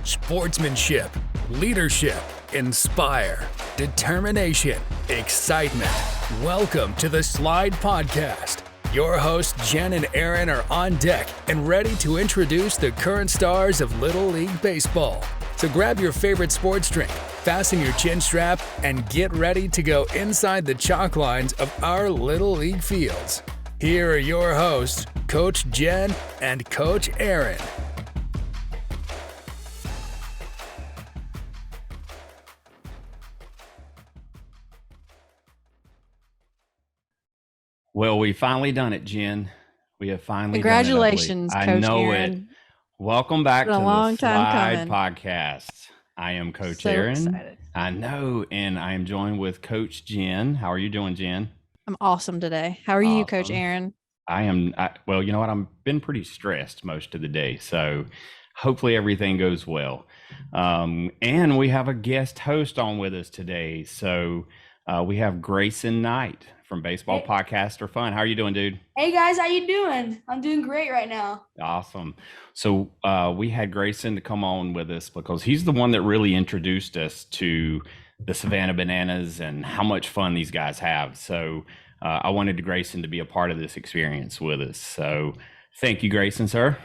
Sportsmanship, leadership, inspire, determination, excitement. Welcome to the S.L.I.D.E podcast. Your hosts Jen and Aaron are on deck and ready to introduce the current stars of Little League Baseball. So grab your favorite sports drink, fasten your chin strap, and get ready to go inside the chalk lines of our Little League fields. Here are your hosts, Coach Jen and Coach Aaron. Well, we finally done it, Jen. We have finally Congratulations, done it. Coach I know Aaron. it. Welcome back to the S.L.I.D.E coming. podcast. I am Coach So Aaron. excited. I know, and I am joined with Coach Jen. How are you doing, Jen? I'm awesome today. How are you, Coach Awesome. Aaron? Well, you know what? I've been pretty stressed most of the day, so hopefully everything goes well. And we have a guest host on with us today. So we have Grayson Knight from Baseball Hey. Podcast for Fun. How are you doing, dude? Hey guys, how you doing? I'm doing great right now. Awesome. So we had Grayson to come on with us because he's the one that really introduced us to the Savannah Bananas and how much fun these guys have. So I wanted Grayson to be a part of this experience with us. So thank you, Grayson, sir.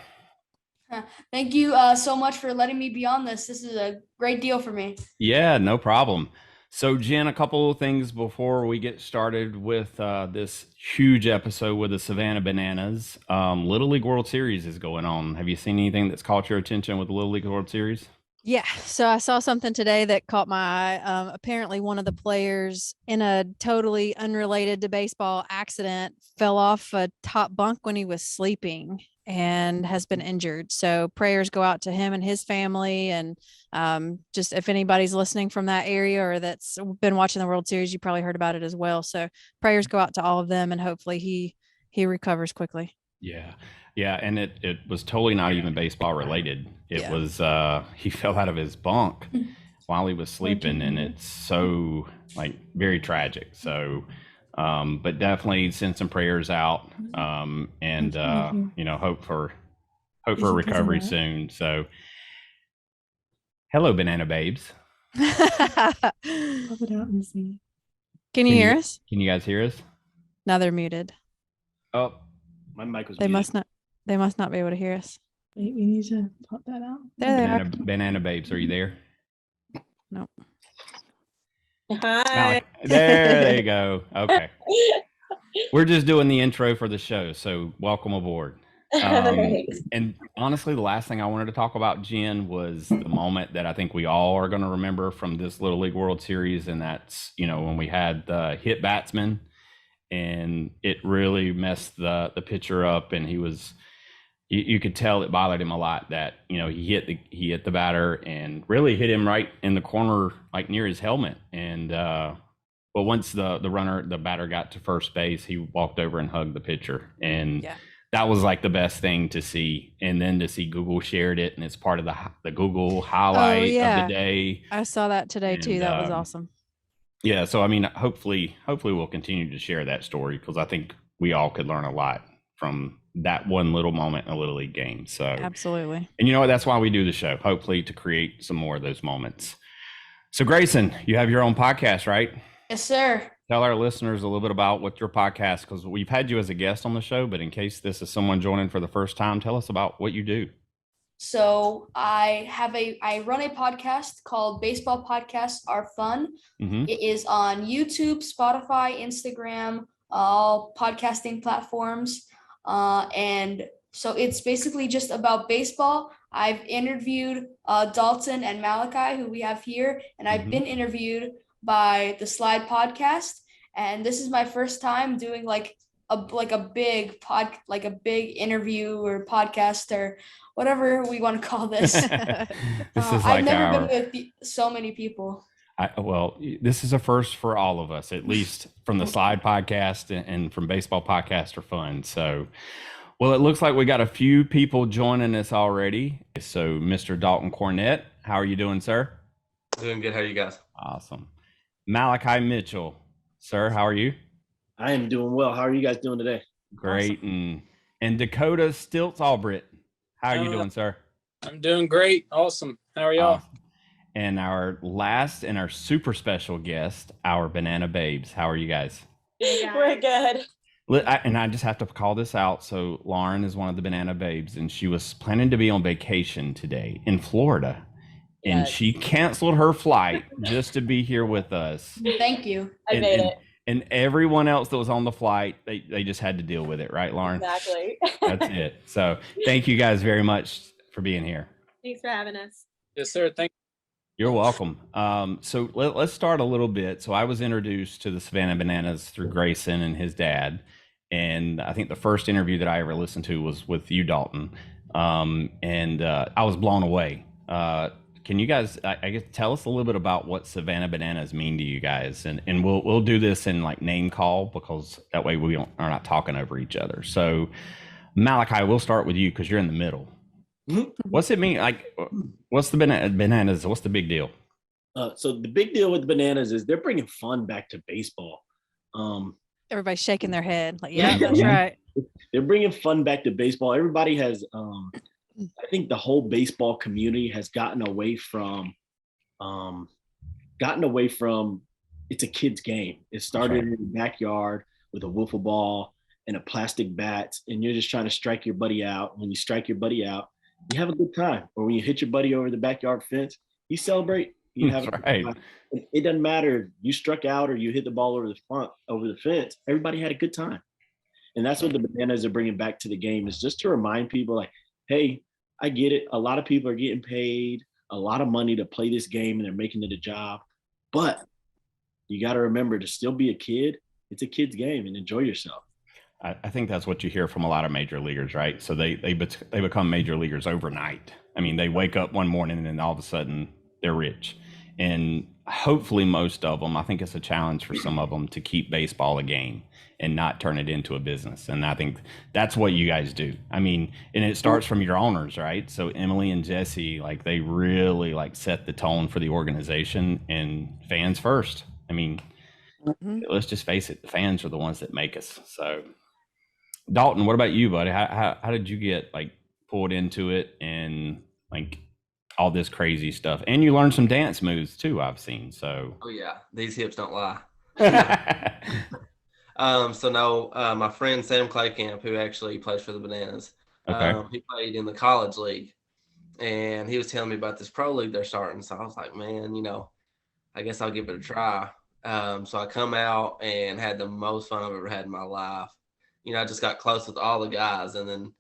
Thank you so much for letting me be on this. This is a great deal for me. Yeah, no problem. So, Jen, a couple of things before we get started with this huge episode with the Savannah Bananas. Little League World Series is going on. Have you seen anything that's caught your attention with the Little League World Series? Yeah. So I saw something today that caught my eye. Apparently one of the players in a totally unrelated to baseball accident fell off a top bunk when he was sleeping and has been injured. So prayers go out to him and his family. And just if anybody's listening from that area or that's been watching the World Series, you probably heard about it as well. So prayers go out to all of them and hopefully he recovers quickly. Yeah. Yeah. And it was totally not even baseball related. It was, he fell out of his bunk while he was sleeping, and it's so very tragic. So, but definitely send some prayers out, and, hope for a recovery soon. So hello, BananaBabes. Can you hear us? Can you guys hear us? Now they're muted. Oh, my mic was They muted. must not be able to hear us. Wait, we need to pop that out. There they are. BananaBabes, are you there? Nope. Hi. There you go. Okay. We're just doing the intro for the show, so welcome aboard. And honestly, the last thing I wanted to talk about, Jen, was the moment that I think we all are going to remember from this Little League World Series, and that's, when we had the hit batsman, and it really messed the pitcher up, and he was... You could tell it bothered him a lot that, he hit the batter and really hit him right in the corner, near his helmet. And, but once the batter got to first base, he walked over and hugged the pitcher. And that was the best thing to see. And then to see Google shared it, and it's part of the Google highlight of the day. I saw that today too. That was awesome. Yeah. So, hopefully we'll continue to share that story, because I think we all could learn a lot from that one little moment in a Little League game. So absolutely. And you know what? That's why we do the show, hopefully to create some more of those moments. So Grayson, you have your own podcast, right? Yes, sir. Tell our listeners a little bit about what your podcast, because we've had you as a guest on the show, but in case this is someone joining for the first time, tell us about what you do. So I run a podcast called Baseball Podcasts Are Fun. Mm-hmm. It is on YouTube, Spotify, Instagram, all podcasting platforms. And so it's basically just about baseball. I've interviewed Dalton and Malachi, who we have here, and I've been interviewed by the S.L.I.D.E podcast. And this is my first time doing a big interview or podcast or whatever we want to call this. I've never been with so many people. This is a first for all of us, at least from the S.L.I.D.E podcast and from Baseball Podcast for Fun. So, it looks like we got a few people joining us already. So, Mr. Dalton Cornett, how are you doing, sir? Doing good. How are you guys? Awesome. Malachi Mitchell, sir, how are you? I am doing well. How are you guys doing today? Great. Awesome. And Dakota Stilts Albritton, how are you doing, sir? I'm doing great. Awesome. How are y'all? And our last and our super special guest, our Banana Babes. How are you guys? We're good. And I just have to call this out. So Lauren is one of the Banana Babes, and she was planning to be on vacation today in Florida. And she canceled her flight just to be here with us. Thank you. I made it. And everyone else that was on the flight, they just had to deal with it, right, Lauren? Exactly. That's it. So thank you guys very much for being here. Thanks for having us. Yes, sir. Thank You're welcome. So let's start a little bit. So I was introduced to the Savannah Bananas through Grayson and his dad. And I think the first interview that I ever listened to was with you, Dalton. And I was blown away. Can you guys, I guess, tell us a little bit about what Savannah Bananas mean to you guys? And we'll do this in like name call, because that way we are not talking over each other. So Malachi, we'll start with you because you're in the middle. What's it mean? Like, what's the bananas? What's the big deal? So the big deal with the Bananas is they're bringing fun back to baseball. Everybody's shaking their head. Like, yeah, that's right. They're bringing fun back to baseball. Everybody has, I think the whole baseball community has gotten away from it's a kid's game. It started in the backyard with a wiffle ball and a plastic bat, and you're just trying to strike your buddy out. When you strike your buddy out, you have a good time. Or when you hit your buddy over the backyard fence, you celebrate. You have a good time. It doesn't matter if you struck out or you hit the ball over the fence. Everybody had a good time. And that's what the Bananas are bringing back to the game, is just to remind people like, hey, I get it. A lot of people are getting paid a lot of money to play this game and they're making it a job. But you got to remember to still be a kid. It's a kid's game, and enjoy yourself. I think that's what you hear from a lot of major leaguers, right? So they become major leaguers overnight. I mean, they wake up one morning and then all of a sudden they're rich. And hopefully most of them, I think it's a challenge for some of them to keep baseball a game and not turn it into a business. And I think that's what you guys do. I mean, and it starts from your owners, right? So Emily and Jesse, like, they really like set the tone for the organization, and fans first. I mean, let's just face it, the fans are the ones that make us. So Dalton, what about you, buddy? How did you get like pulled into it and like all this crazy stuff? And you learned some dance moves too, I've seen. So Oh yeah, these hips don't lie. My friend Sam Claycamp, who actually plays for the Bananas, he played in the college league, and he was telling me about this pro league they're starting. So I was like, man, I guess I'll give it a try. So I come out and had the most fun I've ever had in my life. I just got close with all the guys, and then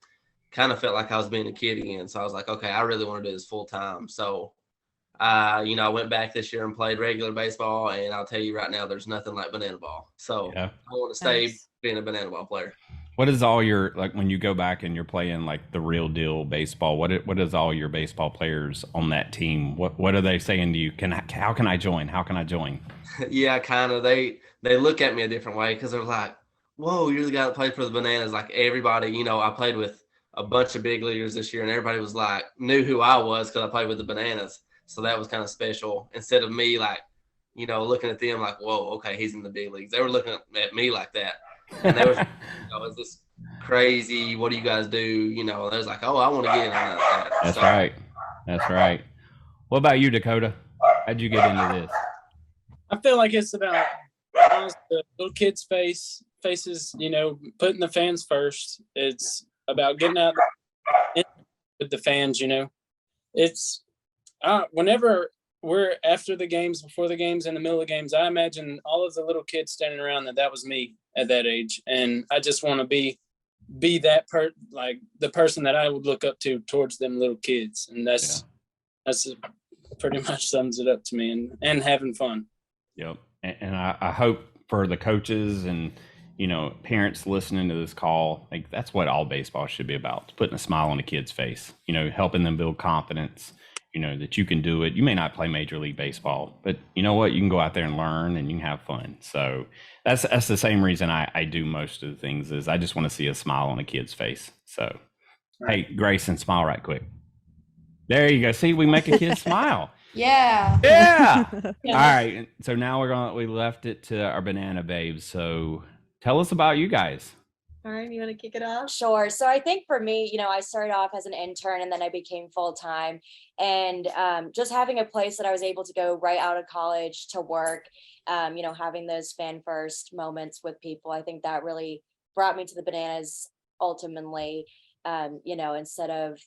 kind of felt like I was being a kid again. So I was like, okay, I really want to do this full time. So, I went back this year and played regular baseball, and I'll tell you right now, there's nothing like banana ball. So I want to stay being a banana ball player. What is all your, like, when you go back and you're playing like the real deal baseball, what is all your baseball players on that team? What are they saying to you? How can I join? How can I join? Yeah, kind of. They look at me a different way, because they're like, whoa, you're the guy that played for the Bananas. Like, everybody, I played with a bunch of big leaguers this year, and everybody was like, knew who I was because I played with the Bananas. So that was kind of special. Instead of me like, looking at them like, whoa, okay, he's in the big leagues. They were looking at me like that. And they was, is this crazy? What do you guys do? They was like, oh, I want to get in on that. That's right. That's right. What about you, Dakota? How'd you get into this? I feel like it's about the little kids' faces, putting the fans first. It's about getting out with the fans, It's whenever we're after the games, before the games, in the middle of the games, I imagine all of the little kids standing around that was me at that age. And I just want to be that like the person that I would look up to towards them little kids. And that's pretty much sums it up to me, and having fun. Yep. And I hope for the coaches and, parents listening to this call, like, that's what all baseball should be about, putting a smile on a kid's face, helping them build confidence, that you can do it. You may not play Major League Baseball, but you know what? You can go out there and learn, and you can have fun. So that's the same reason I do most of the things, is I just want to see a smile on a kid's face. So, Hey, Grayson, smile right quick. There you go. See, we make a kid smile. Yeah. Yeah. All right. So now we left it to our Banana Babes. So tell us about you guys. All right, you want to kick it off? Sure. So I think for me, I started off as an intern and then I became full-time, and just having a place that I was able to go right out of college to work, having those fan first moments with people, I think that really brought me to the Bananas ultimately. Instead of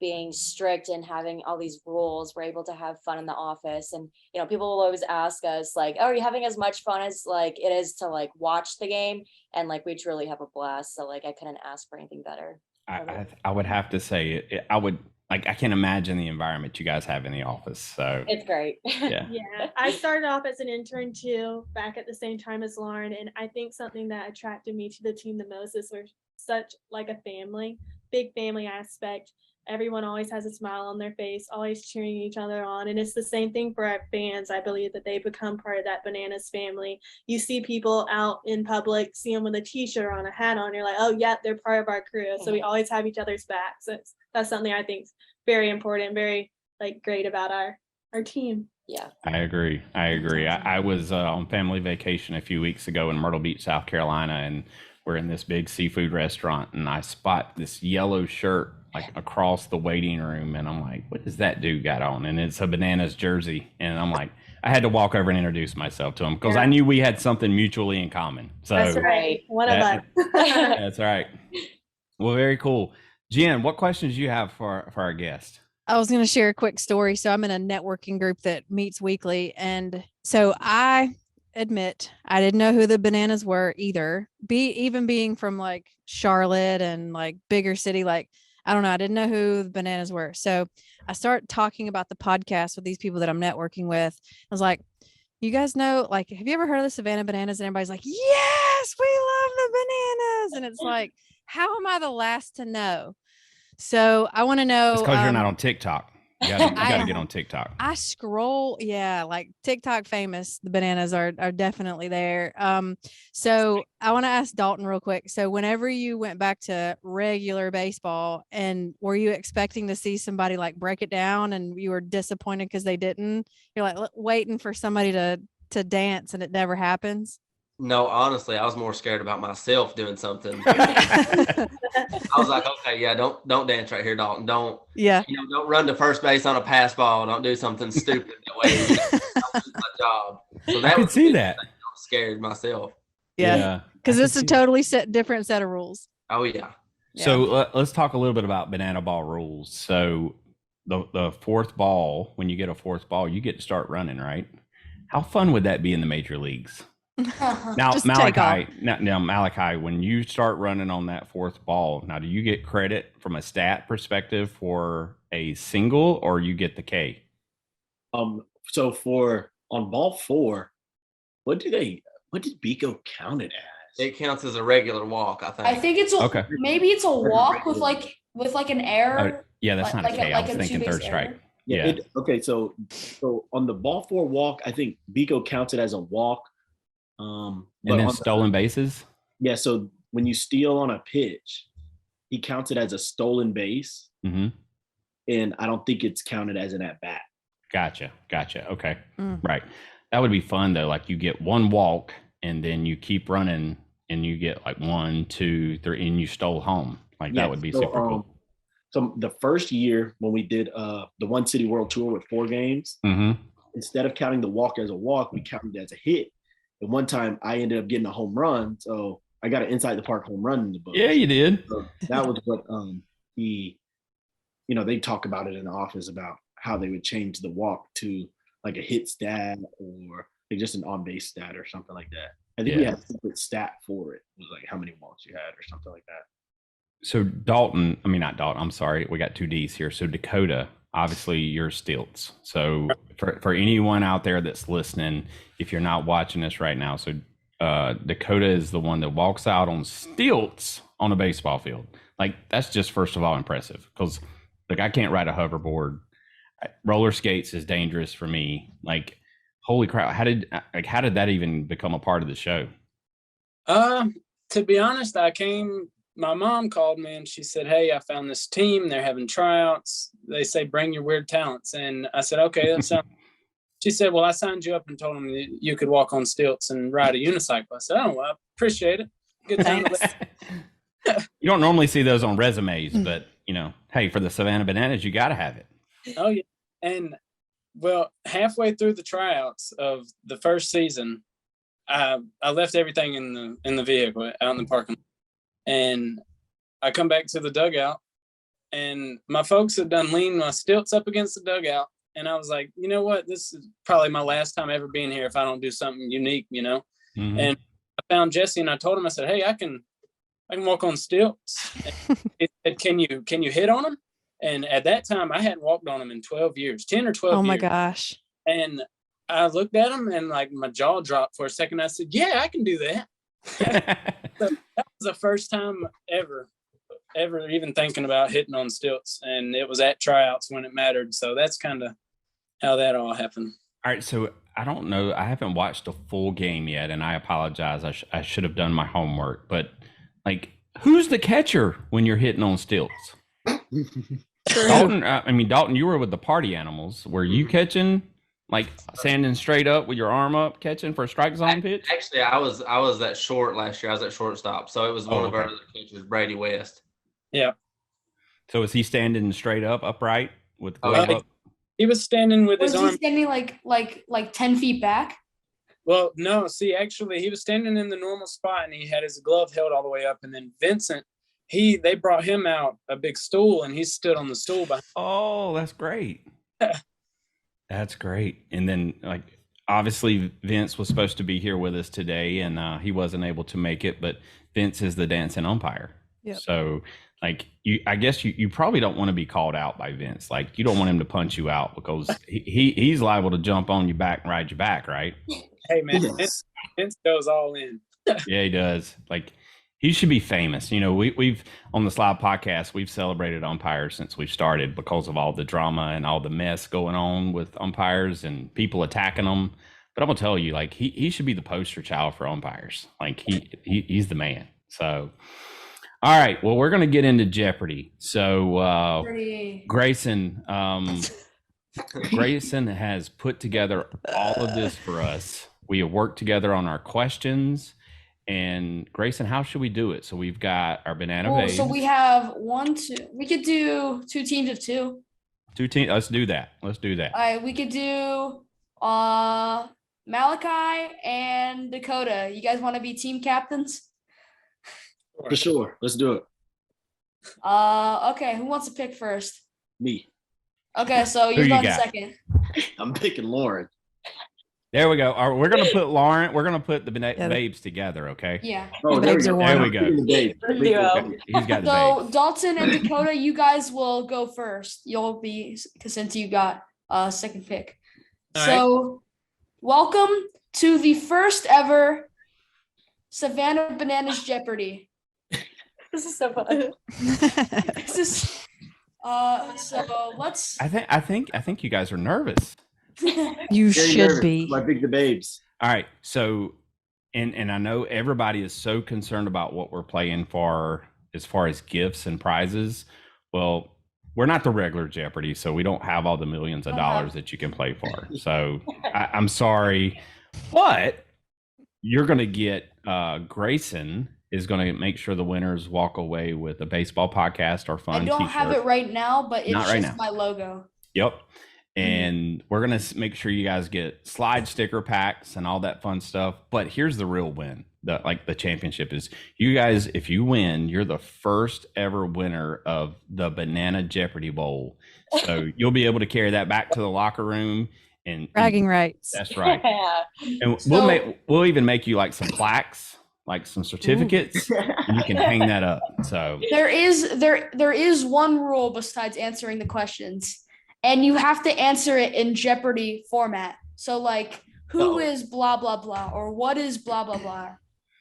being strict and having all these rules, we're able to have fun in the office. And people will always ask us like, oh, are you having as much fun as like it is to like watch the game? And like we truly have a blast. So like I couldn't ask for anything better. I would have to say I can't imagine the environment you guys have in the office. So it's great. Yeah. Yeah, I started off as an intern too, back at the same time as Lauren. And I think something that attracted me to the team the most is we're such like a family, big family aspect. Everyone always has a smile on their face, always cheering each other on. And it's the same thing for our fans. I believe that they become part of that Bananas family. You see people out in public, see them with a t-shirt on, a hat on, you're like, oh yeah, they're part of our crew. So we always have each other's backs. So that's something I think is very important, very like great about our team. Yeah, I agree. I was on family vacation a few weeks ago in Myrtle Beach, South Carolina, and we're in this big seafood restaurant, and I spot this yellow shirt like across the waiting room, and I'm like, what does that dude got on? And it's a Bananas jersey, and I'm like, I had to walk over and introduce myself to him because I knew we had something mutually in common. So that's right. One of us. That's right. Well, very cool. Jen, what questions do you have for our guest? I was going to share a quick story. So I'm in a networking group that meets weekly. And so I admit I didn't know who the Bananas were either. Even being from like Charlotte and like bigger city, like, I don't know. I didn't know who the Bananas were. So I start talking about the podcast with these people that I'm networking with. I was like, you guys know, like, have you ever heard of the Savannah Bananas? And everybody's like, yes, we love the Bananas. And it's like, how am I the last to know? So I want to know. It's because you're not on TikTok. You gotta get on TikTok. I scroll. Yeah. Like TikTok famous. The Bananas are definitely there. So I want to ask Dalton real quick. So whenever you went back to regular baseball, and were you expecting to see somebody like break it down and you were disappointed because they didn't? You're like waiting for somebody to dance and it never happens. No, honestly, I was more scared about myself doing something. I was like, okay, yeah, don't dance right here, Dalton. Don't run to first base on a pass ball. Don't do something stupid that way. I'll lose my job. So that I could see that. I was scared myself. Yeah, because it's a totally different set of rules. Oh yeah. So let's talk a little bit about banana ball rules. So the fourth ball, when you get a fourth ball, you get to start running, right? How fun would that be in the major leagues? Now, Malachi, when you start running on that fourth ball, now do you get credit from a stat perspective for a single, or you get the K? So on ball 4, what did Bico count it as? It counts as a regular walk, I think. I think it's maybe it's a walk with like an error. Yeah, that's not a K. I was thinking third strike. Yeah. So on the ball 4 walk, I think Bico counts it as a walk. And then stolen bases? Yeah, so when you steal on a pitch, he counts it as a stolen base. Mm-hmm. And I don't think it's counted as an at-bat. Gotcha. Okay. Right. That would be fun, though. Like you get one walk, and then you keep running, and you get like 1, 2, 3, and you stole home. Like that would be super cool. So the first year when we did the One City World Tour with 4 games, instead of counting the walk as a walk, we counted it as a hit. And one time I ended up getting a home run. So I got an inside the park home run in the book. Yeah, you did. So that was what they talk about it in the office about how they would change the walk to like a hit stat or like just an on-base stat or something like that. I think we had a separate stat for it. It was like how many walks you had or something like that. So not Dalton, I'm sorry. We got 2 Ds here. So Dakota, obviously you're stilts. So for anyone out there that's listening, if you're not watching this right now, so Dakota is the one that walks out on stilts on a baseball field. Like that's just first of all impressive because like I can't ride a hoverboard. Roller skates is dangerous for me. Like holy crap! How did that even become a part of the show? To be honest, my mom called me and she said, hey, I found this team. They're having tryouts. They say, bring your weird talents. And I said, okay, that sounds. She said, well, I signed you up and told them that you could walk on stilts and ride a unicycle. I said, oh, well, I appreciate it. Good time. You don't normally see those on resumes, but hey, for the Savannah Bananas, you got to have it. Oh yeah, and well, halfway through the tryouts of the first season, I left everything in the vehicle out in the parking lot, and I come back to the dugout, and my folks had done leaned my stilts up against the dugout, and I was like, you know what, this is probably my last time ever being here if I don't do something unique, Mm-hmm. And I found Jesse, and I told him, I said, hey, I can walk on stilts. And he said, can you hit on them? And at that time, I hadn't walked on them in 12 years, 10 or 12 years. Oh my gosh. And I looked at him and like my jaw dropped for a second. I said, yeah, I can do that. So that was the first time ever even thinking about hitting on stilts. And it was at tryouts when it mattered. So that's kind of how that all happened. All right. So I don't know. I haven't watched a full game yet, and I apologize. I should have done my homework. But like, who's the catcher when you're hitting on stilts? Dalton, you were with the party animals. Were you catching, like standing straight up with your arm up, catching for a strike zone pitch? Actually, I was at short last year. I was at shortstop, so it was one of our other catchers, Brady West. Yeah. So is he standing straight up, upright, with the glove up? He was standing with his Was arm. he standing like 10 feet back? Well, no. See, actually, he was standing in the normal spot, and he had his glove held all the way up. And then Vincent, they brought him out a big stool, and he stood on the stool behind. Oh, that's great. That's great. And then, like, obviously, Vince was supposed to be here with us today, and he wasn't able to make it. But Vince is the dancing umpire. Yep. So, like, I guess you probably don't want to be called out by Vince. Like, you don't want him to punch you out because he's liable to jump on your back and ride your back, right? Hey, man, Vince goes all in. Yeah, he does. Like, he should be famous. We've on the S.L.I.D.E podcast, we've celebrated umpires since we've started because of all the drama and all the mess going on with umpires and people attacking them. But I'm gonna tell you, like, he should be the poster child for umpires. Like, he's the man. So, all right. Well, we're gonna get into Jeopardy. So, Grayson, Grayson has put together all of this for us. We have worked together on our questions. And Grayson, how should we do it? So we've got our BananaBabes. So we have 1, 2. We could do 2 teams of 2. 2 teams. Let's do that. All right. We could do Malachi and Dakota. You guys want to be team captains? For sure. Let's do it. Okay. Who wants to pick first? Me. Okay. So you're going second. I'm picking Lauren. There we go. All right, we're gonna put Lauren. We're gonna put the babes together. Okay. Yeah. Oh, there we go. There we go. He's got the So babes. Dalton and Dakota, you guys will go first. You'll be, since you got second pick. All So welcome to the first ever Savannah Bananas Jeopardy. This is so fun. This is so let's. I think you guys are nervous. You Very should nervous. be. I pick the babes. All right. So, and I know everybody is so concerned about what we're playing for as far as gifts and prizes. Well, we're not the regular Jeopardy, so we don't have all the millions of dollars that you can play for. So I'm sorry, but you're going to get Grayson is going to make sure the winners walk away with a baseball podcast or fun I don't t-shirt. have it right now, but it's Not just right now. my logo. Yep. And we're going to make sure you guys get S.L.I.D.E sticker packs and all that fun stuff. But here's the real win. The championship is you guys, if you win, you're the first ever winner of the Banana Jeopardy Bowl. So you'll be able to carry that back to the locker room and Bragging rights. That's right. Yeah. And we'll even make you like some plaques, like some certificates, and you can hang that up. So There is one rule besides answering the questions. And you have to answer it in Jeopardy format. So like, who is blah, blah, blah, or what is blah, blah, blah.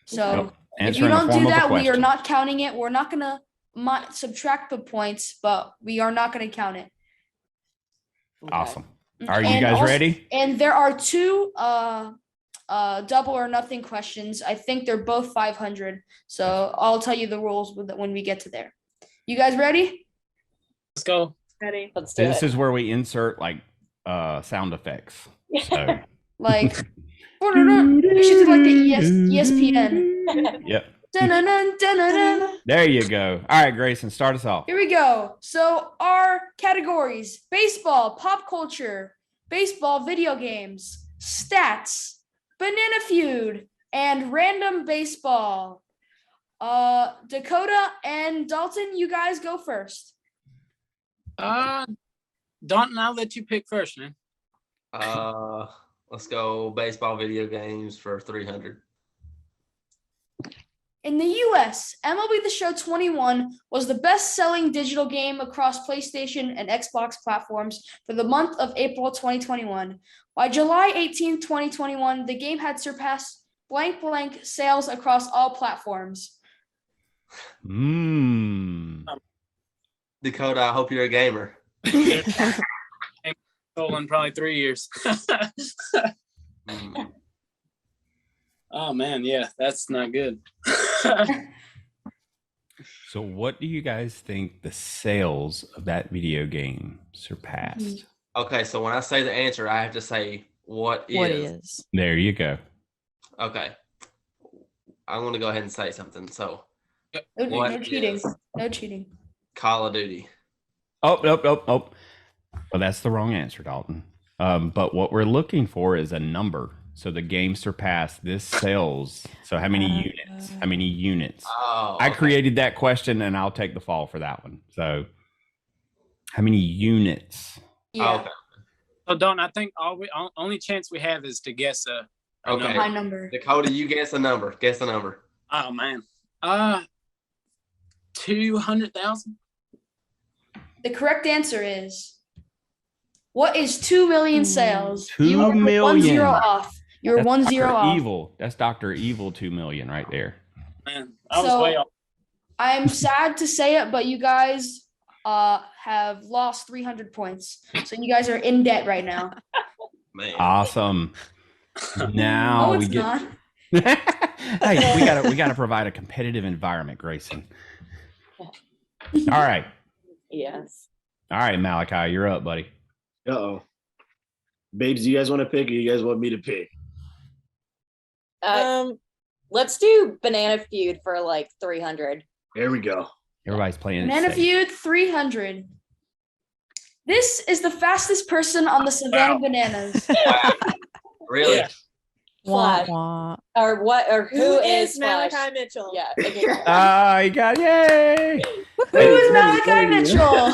So if you don't do that, we are not counting it. We're not going to subtract the points, but we are not going to count it. Awesome. Are you guys ready? And there are 2 double or nothing questions. I think they're both 500. So I'll tell you the rules when we get to there. You guys ready? Let's go. Ready? Let's do This it. is where we insert like sound effects. So Like, you should do like the ESPN. yep. Dun-dun-dun, dun-dun-dun. There you go. All right, Grayson, start us off. Here we go. So our categories: baseball, pop culture, baseball video games, stats, Banana Feud, and random baseball. Dakota and Dalton, you guys go first. Dalton, I'll let you pick first, man. Let's go baseball video games for 300. In the US, MLB The Show 21 was the best-selling digital game across PlayStation and Xbox platforms for the month of April 2021. By July 18, 2021, the game had surpassed blank blank sales across all platforms. Dakota, I hope you're a gamer. In probably 3 years. Oh man, yeah, that's not good. So what do you guys think the sales of that video game surpassed? Okay, so when I say the answer, I have to say what is. There you go. Okay. I'm going to go ahead and say something. So No cheating. No cheating. Call of Duty. Oh. Well, that's the wrong answer, Dalton. But what we're looking for is a number. So the game surpassed this sales. So how many units? How many units? Oh, I created that question, and I'll take the fall for that one. So how many units? Yeah. Okay. So Dalton, I think only chance we have is to guess a Okay. High number. Dakota, you guess a number. Guess a number. Oh man. 200,000. The correct answer is, what is 2 million sales? 2 You are million. 1 0 off. You're That's 1 0 Dr. off. Evil. That's Dr. Evil 2 million right there. Man, I was way off. I'm sad to say it, but you guys have lost 300 points. So you guys are in debt right now. Man. Awesome. Now No, we it's get. not. Hey, we gotta provide a competitive environment, Grayson. All right. Yes. All right, Malachi, you're up, buddy. Uh-oh. Babes, do you guys want to pick or you guys want me to pick? Let's do Banana Feud for like 300. There we go. Everybody's playing it Banana safe. Feud 300. This is the fastest person on the Savannah Bananas. Wow. Really? Yeah. Wah, Flash. wah. Or what? Or Who is Flash? Malachi Mitchell? Yeah. Okay. You got yay! Who is Malachi Mitchell?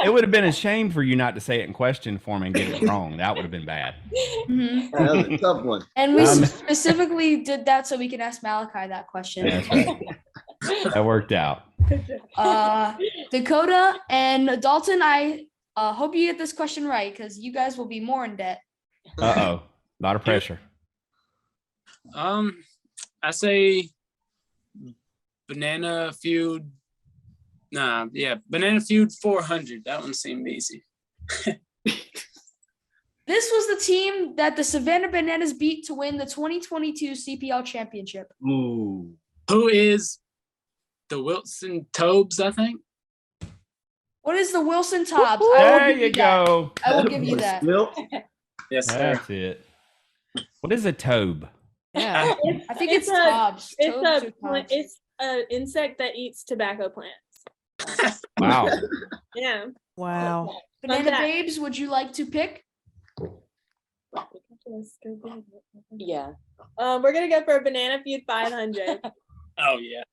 It would have been a shame for you not to say it in question form and get it wrong. That would have been bad. Mhm. That was a tough one. And we specifically did that so we can ask Malachi that question. That's right. That worked out. Dakota and Dalton, I hope you get this question right because you guys will be more in debt. A lot of pressure. I say Banana Feud. Banana Feud 400. That one seemed easy. This was the team that the Savannah Bananas beat to win the 2022 CPL championship. Ooh. Who is the Wilson Tobes, I think? What is the Wilson Tops? There you go. I will give you that. Milk? Yes, sir. That's it. What is a tobe? Yeah. I think it's a- Tops. It's Toads a or plant. Tops. It's an insect that eats tobacco plants. Wow. Yeah. Wow. Banana that. Babes, would you like to pick? Yeah. We're gonna go for a Banana Feud 500. Oh yeah.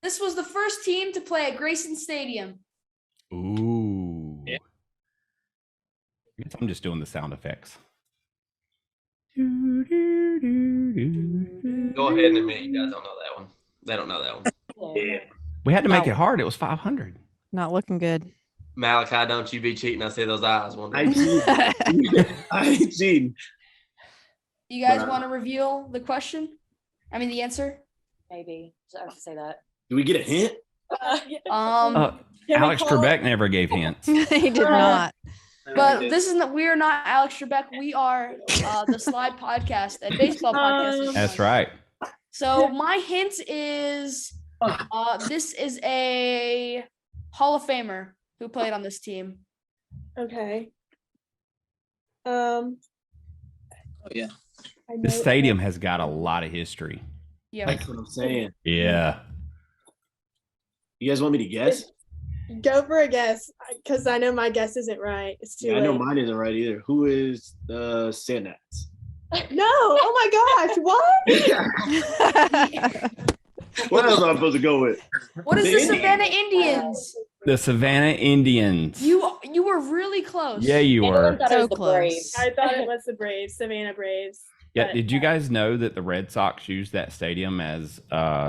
This was the first team to play at Grayson Stadium. Ooh. Yeah. I guess I'm just doing the sound effects. Go ahead and admit you guys don't know that one. They don't know that one. Yeah. We had to make it hard. It was 500. Not looking good. Malachi, don't you be cheating. I see those eyes. One I day. cheated. I cheated. You guys Wow. want to reveal the question? I mean, the answer? Maybe. So I have to say that. Do we get a hint? Alex Trebek never gave hints. He did not. But this is not, we are not Alex Trebek. We are the S.L.I.D.E podcast, a baseball podcast. That's right. So my hint is this is a Hall of Famer who played on this team. Okay. Oh yeah. I know The stadium has got a lot of history. Yeah. That's what I'm saying. Yeah. You guys want me to guess? Go for a guess, because I know my guess isn't right. It's too Yeah, I late. know mine isn't right either. Who is the Sandats? No, oh my gosh, what? What else am I supposed to go with? What is The the Indians. Savannah Indians? The Savannah Indians. You were really close. Yeah, you Everyone were. thought it So was the close. Braves. I thought it was the Braves, Savannah Braves. Yeah. but- Did you guys know that the Red Sox use that stadium as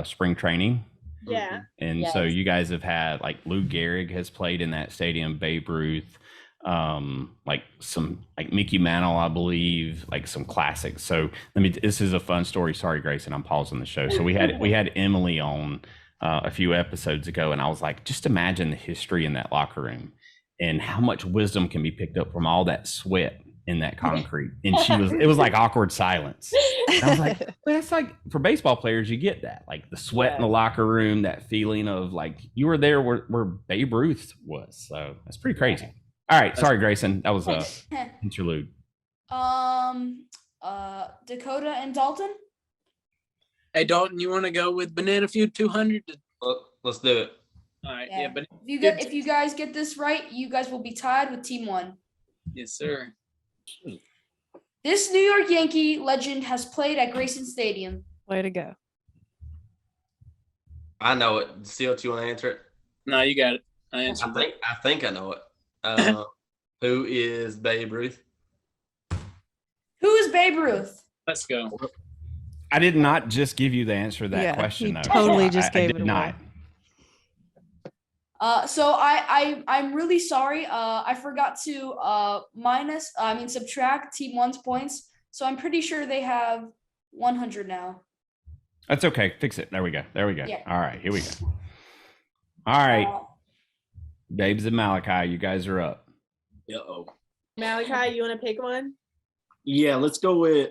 spring training? Yeah. And so Yes. you guys have had like Lou Gehrig has played in that stadium, Babe Ruth, like Mickey Mantle, I believe, like some classics. So this is a fun story. Sorry, Grayson, I'm pausing the show. So we had Emily on a few episodes ago, and I was like, just imagine the history in that locker room and how much wisdom can be picked up from all that sweat in that concrete. And it was like awkward silence. And I was like, well, that's like for baseball players, you get that, like the sweat in the locker room, that feeling of like you were there where Babe Ruth was. So that's pretty crazy. All right, sorry, Grayson, that was a interlude. Dakota and Dalton. Hey, Dalton, you want to go with Banana Feud 200? Let's do it. All right. Yeah. Yeah, but If you guys get this right, you guys will be tied with Team 1. yes, sir. This New York Yankee legend has played at Grayson Stadium. Way to go. I know it. Still, do you want to answer it? No, you got it. I answered. I think I know it. Who is Babe Ruth? Who is Babe Ruth? Let's go. I did not just give you the answer to that Yeah, question, he though. totally just I gave did it away. not. So I'm really sorry. I forgot to subtract Team 1's points. So I'm pretty sure they have 100 now. That's okay. Fix it. There we go. Yeah. All right, here we go. All right, Babes and Malachi, you guys are up. Uh-oh. Malachi, you want to pick one? Yeah, let's go with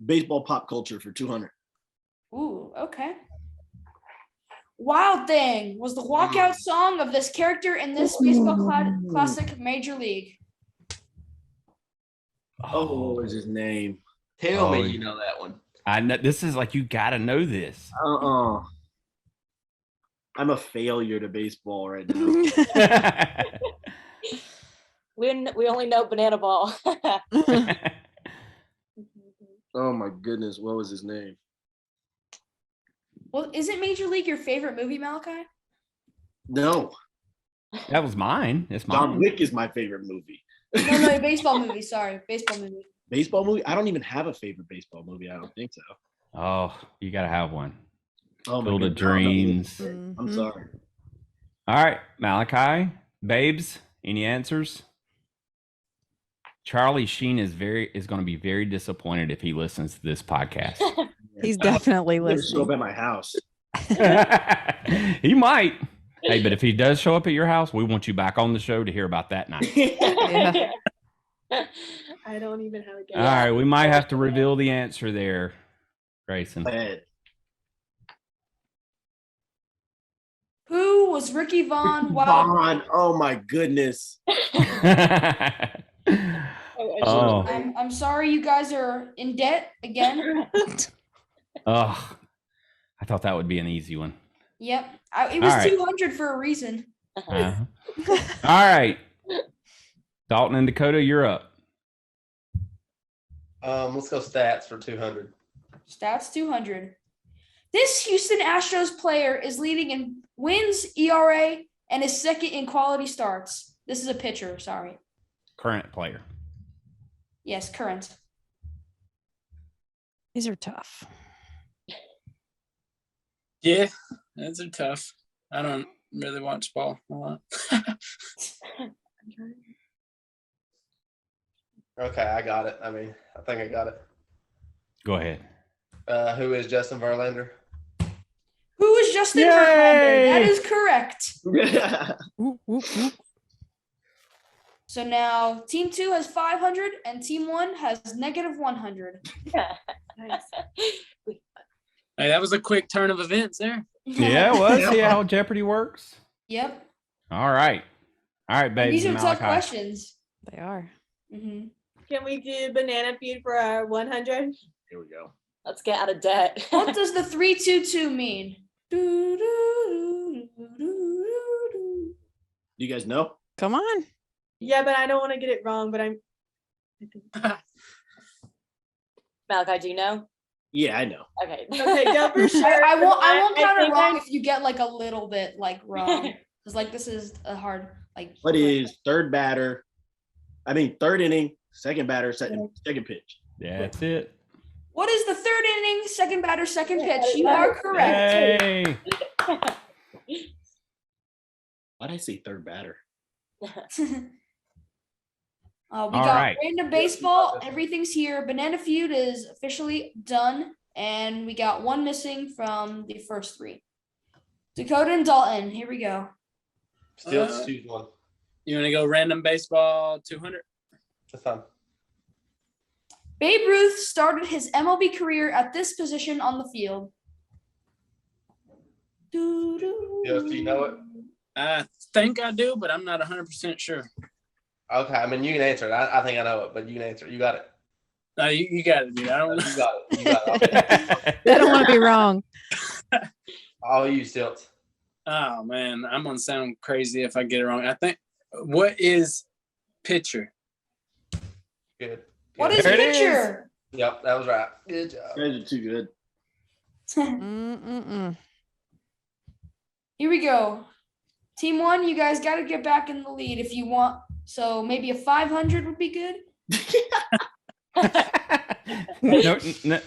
baseball pop culture for 200. Ooh, okay. Wild Thing was the walkout song of this character in this baseball classic Major League. Oh, what was his name? Tell me you know that one. I know this is like you got to know this. I'm a failure to baseball right now. We only know Banana Ball. Oh my goodness, what was his name? Well, isn't Major League your favorite movie, Malachi? No, That was mine. It's John mine. Wick is my favorite movie. No, baseball movie. Sorry, baseball movie. Baseball movie? I don't even have a favorite baseball movie. I don't think so. Oh, you got to have one. Oh my Field of goodness. Dreams. I'm sorry. All right, Malachi, Babes, any answers? Charlie Sheen is going to be very disappointed if he listens to this podcast. He's definitely He's gonna show up listening. at my house. He might. Hey, but if he does show up at your house, we want you back on the show to hear about that night. Yeah. I don't even have a guess. All right, we might have to reveal the answer there, Grayson. Bad. Who was Ricky Vaughn? Vaughn. Oh my goodness. Oh, I'm sorry, you guys are in debt again. oh, I thought that would be an easy one. Yep, it was All right. 200 for a reason. Uh-huh. All right, Dalton and Dakota, you're up. Let's go stats for 200. Stats 200. This Houston Astros player is leading in wins, ERA, and is second in quality starts. This is a pitcher, sorry. Current player. Yes, current. These are tough. Yeah, those are tough. I don't really watch ball a lot. Okay, I got it. I think I got it. Go ahead. Who is Justin Verlander? Who is Justin Yay! Verlander? That is correct. Whoop, whoop, whoop. So now Team 2 has 500 and Team 1 has negative 100. Nice. Hey, that was a quick turn of events there. Yeah, it was. See how Jeopardy works? Yep. All right. All right, baby. These are tough questions. They are. Mm-hmm. Can we do Banana Feud for our 100? Here we go. Let's get out of debt. What does the 3-2-2 mean? Do you guys know? Come on. Yeah, but I don't want to get it wrong, but Malachi, do you know? Yeah, I know. Okay. Okay, go for sure. I won't count it think wrong if you get like a little bit like wrong. Because like this is a hard like. What is third inning, second batter, second pitch? Yeah, that's it. What is the third inning, second batter, second pitch? You are correct. Hey. Why'd I say third batter? We got random baseball. Everything's here. Banana Feud is officially done. And we got one missing from the first three. Dakota and Dalton. Here we go. Still choose one. You want to go random baseball 200? That's fine. Babe Ruth started his MLB career at this position on the field. Yes, do you know it? I think I do, but I'm not 100% sure. Okay, I mean, you can answer it. I think I know it, but you can answer it. You got it. No, you got it, dude. I don't know. You got it. You got it. I don't want to be wrong. All you stilts. Oh, man. I'm going to sound crazy if I get it wrong. I think, what is pitcher? Good. What is pitcher? Yep, that was right. Good job. You guys are too good. Here we go. Team 1, you guys got to get back in the lead if you want. So maybe a 500 would be good.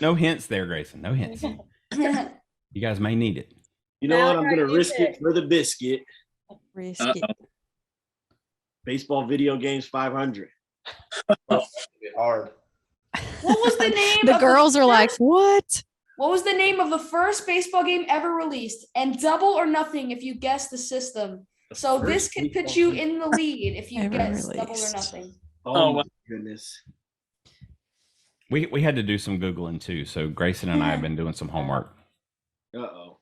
No hints there, Grayson. No hints. You guys may need it. You know what? I'm going to risk it for the biscuit. Risk it. Baseball video games 500. Hard. What was the name? The girls are like, what? What was the name of the first baseball game ever released? And double or nothing if you guess the system. So this could put you in the lead if you guess double or nothing. Oh my goodness. We had to do some Googling too. So Grayson and I have been doing some homework. Uh-oh.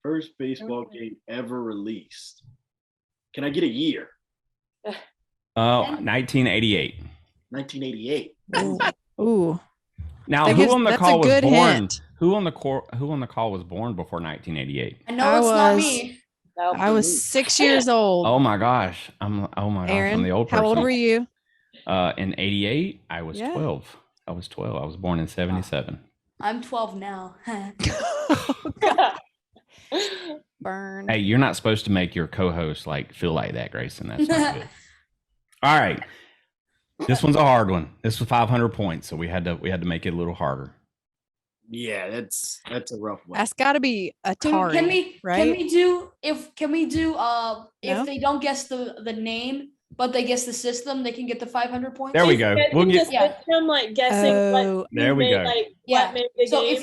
First baseball game ever released. Can I get a year? 1988. 1988. Ooh. Now, who on the call was born? Who on the call was born before 1988? I know it's not me. I was 6 years old. Oh my gosh. I'm Aaron, the old person. how old were you? In 88, I was 12. I was 12. I was born in 77. I'm 12 now. Burn. Hey, you're not supposed to make your co-host feel like that, Grayson. That's not good. All right. This one's a hard one. This was 500 points, so we had to make it a little harder. Yeah, that's a rough one. That's got to be Atari. Can we do if they don't guess the name but they guess the system, they can get the 500 points. There we go. We'll get system guessing what there we go. What made the game.